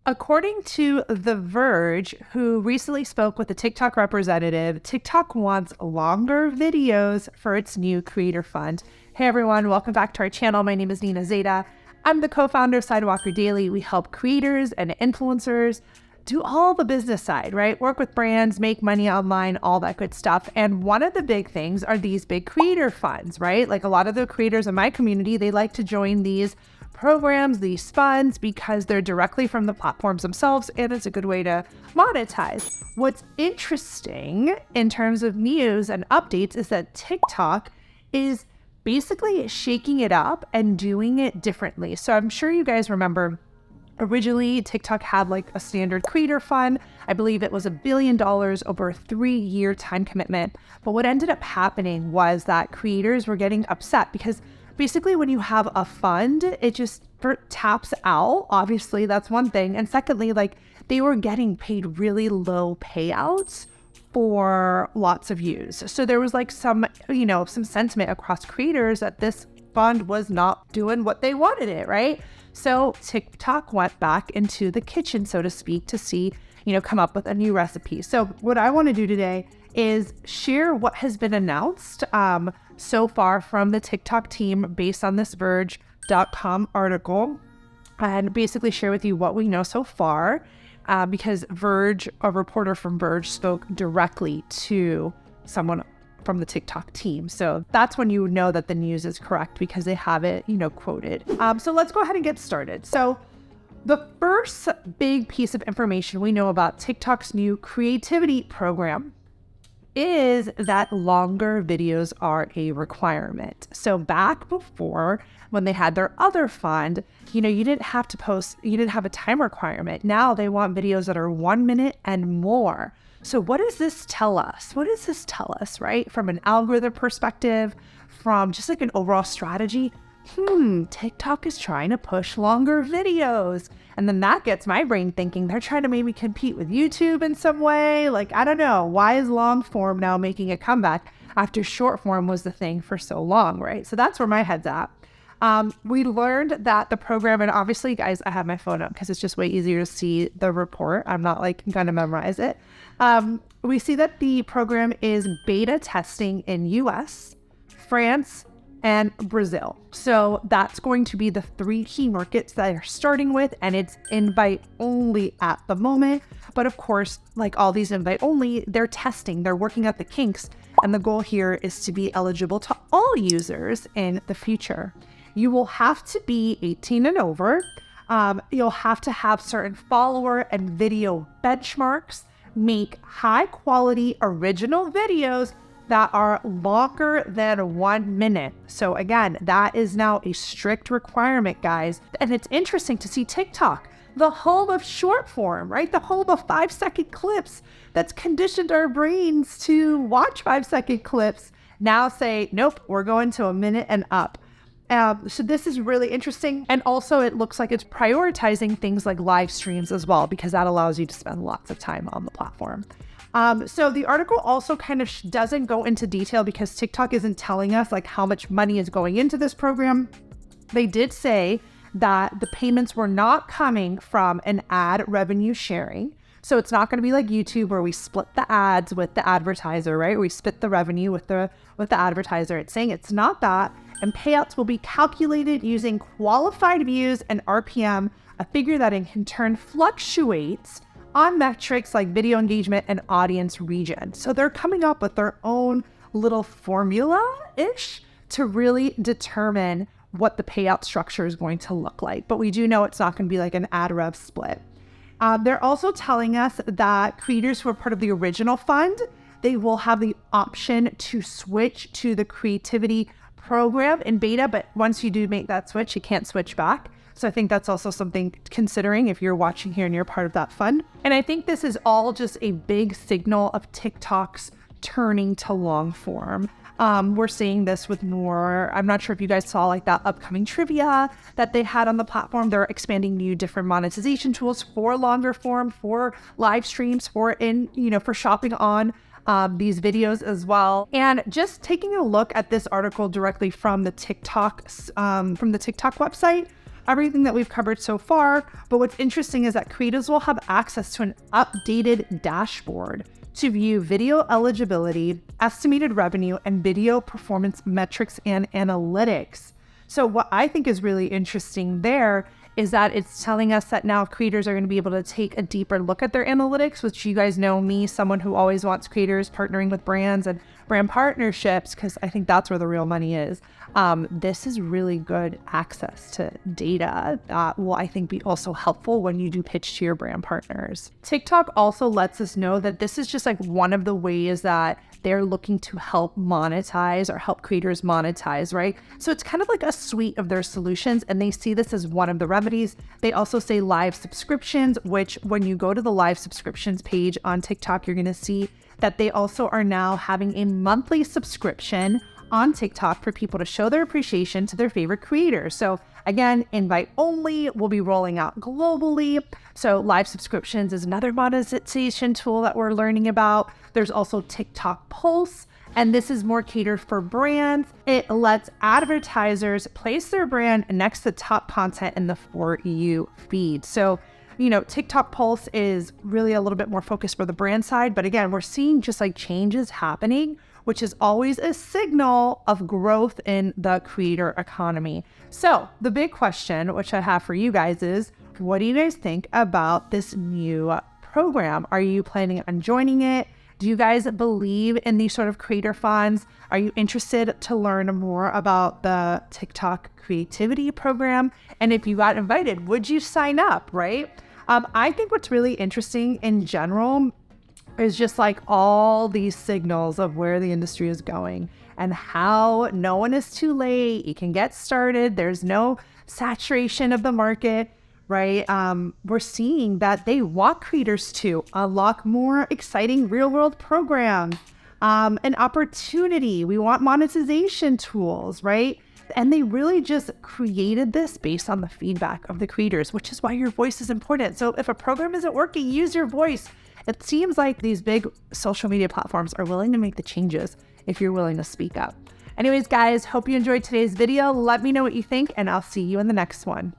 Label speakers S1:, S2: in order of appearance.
S1: According to The Verge, who recently spoke with a TikTok representative, TikTok wants longer videos for its new creator fund. Hey everyone, welcome back to our channel. My name is Nina Zeta. I'm the co-founder of Sidewalker Daily. We help creators and influencers do all the business side, right? Work with brands, make money online, all that good stuff. And one of the big things are these big creator funds, right? Like a lot of the creators in my community, they like to join these programs, these funds, because they're directly from the platforms themselves, and it's a good way to monetize. What's interesting in terms of news and updates is that TikTok is basically shaking it up and doing it differently. So I'm sure you guys remember originally TikTok had like a standard creator fund. I believe it was $1 billion over a 3-year time commitment. But what ended up happening was that creators were getting upset because basically when you have a fund, it just taps out. Obviously, that's one thing. And secondly, like they were getting paid really low payouts for lots of views. So there was like some sentiment across creators that this fund was not doing what they wanted it, right? So TikTok went back into the kitchen, so to speak, to see, come up with a new recipe. So what I want to do today is share what has been announced so far from the TikTok team based on this Verge.com article, and basically share with you what we know so far because Verge, a reporter from Verge, spoke directly to someone from the TikTok team. So that's when you know that the news is correct because they have it, quoted. So let's go ahead and get started. So the first big piece of information we know about TikTok's new creativity program is that longer videos are a requirement. So back before, when they had their other fund, you didn't have to post, you didn't have a time requirement. Now they want videos that are 1 minute and more. So what does this tell us? What does this tell us, right? From an algorithm perspective, from just like an overall strategy, TikTok is trying to push longer videos. And then that gets my brain thinking they're trying to maybe compete with YouTube in some way. Like, I don't know. Why is long form now making a comeback after short form was the thing for so long, right? So that's where my head's at. We learned that the program, and obviously, guys, I have my phone up because it's just way easier to see the report. I'm not like going to memorize it. We see that the program is beta testing in US, France, and Brazil. So that's going to be the 3 key markets that they're starting with, and it's invite only at the moment. But of course, like all these invite only, they're testing, they're working out the kinks, and the goal here is to be eligible to all users in the future. You will have to be 18 and over. You'll have to have certain follower and video benchmarks, make high quality original videos that are longer than 1 minute. So again, that is now a strict requirement, guys. And it's interesting to see TikTok, the home of short form, right? The home of 5-second clips that's conditioned our brains to watch 5-second clips, now say, nope, we're going to 1 minute and up. So this is really interesting. And also it looks like it's prioritizing things like live streams as well, because that allows you to spend lots of time on the platform. So the article also kind of doesn't go into detail because TikTok isn't telling us like how much money is going into this program. They did say that the payments were not coming from an ad revenue sharing. So it's not going to be like YouTube where we split the ads with the advertiser, right? We split the revenue with the advertiser. It's saying it's not that. And payouts will be calculated using qualified views and RPM, a figure that in turn fluctuates on metrics like video engagement and audience region. So they're coming up with their own little formula-ish to really determine what the payout structure is going to look like. But we do know it's not going to be like an ad rev split. They're also telling us that creators who are part of the original fund, they will have the option to switch to the creativity program in beta, but once you do make that switch, you can't switch back. So I think that's also something considering if you're watching here and you're part of that fund. And I think this is all just a big signal of TikTok's turning to long form. We're seeing this with more, I'm not sure if you guys saw like that upcoming trivia that they had on the platform. They're expanding new different monetization tools for longer form, for live streams, for shopping on these videos as well. And just taking a look at this article directly from the TikTok website, everything that we've covered so far. But what's interesting is that creators will have access to an updated dashboard to view video eligibility, estimated revenue, and video performance metrics and analytics. So what I think is really interesting there is that it's telling us that now creators are going to be able to take a deeper look at their analytics, which you guys know me, someone who always wants creators partnering with brands and brand partnerships, because I think that's where the real money is. This is really good access to data that will, I think, be also helpful when you do pitch to your brand partners. TikTok also lets us know that this is just like one of the ways that they're looking to help monetize or help creators monetize, right? So it's kind of like a suite of their solutions, and they see this as one of the remedies. They also say live subscriptions, which when you go to the live subscriptions page on TikTok, you're going to see that they also are now having a monthly subscription on TikTok for people to show their appreciation to their favorite creators. So again, invite only will be rolling out globally. So live subscriptions is another monetization tool that we're learning about. There's also TikTok Pulse, and this is more catered for brands. It lets advertisers place their brand next to top content in the For You feed. So TikTok Pulse is really a little bit more focused for the brand side. But again, we're seeing just like changes happening, which is always a signal of growth in the creator economy. So the big question, which I have for you guys is, what do you guys think about this new program? Are you planning on joining it? Do you guys believe in these sort of creator funds? Are you interested to learn more about the TikTok creativity program? And if you got invited, would you sign up, right? I think what's really interesting in general is just like all these signals of where the industry is going and how no one is too late. You can get started. There's no saturation of the market, right? We're seeing that they want creators to unlock more exciting real world programs, an opportunity. We want monetization tools, right? And they really just created this based on the feedback of the creators, which is why your voice is important. So if a program isn't working, use your voice. It seems like these big social media platforms are willing to make the changes if you're willing to speak up. Anyways, guys, hope you enjoyed today's video. Let me know what you think, and I'll see you in the next one.